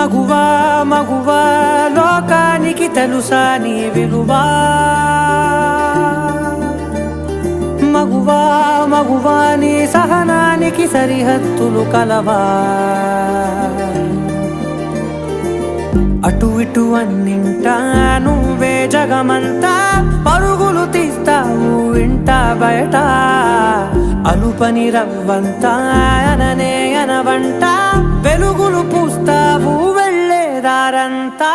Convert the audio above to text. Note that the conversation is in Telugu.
మగువా మగువా లోకానికి తెలుసా నీ విలువా మగువా మగువా నీ సహనానికి సరిహద్దులు కలవా అటు ఇటు అన్నింటా నువ్వే జగమంతా పరుగులు తీస్తావు ఇంట బయట అలుపని రవ్వంతా అననే అనవంట వెలుగులు పూస్తావు వెళ్ళేదారంతా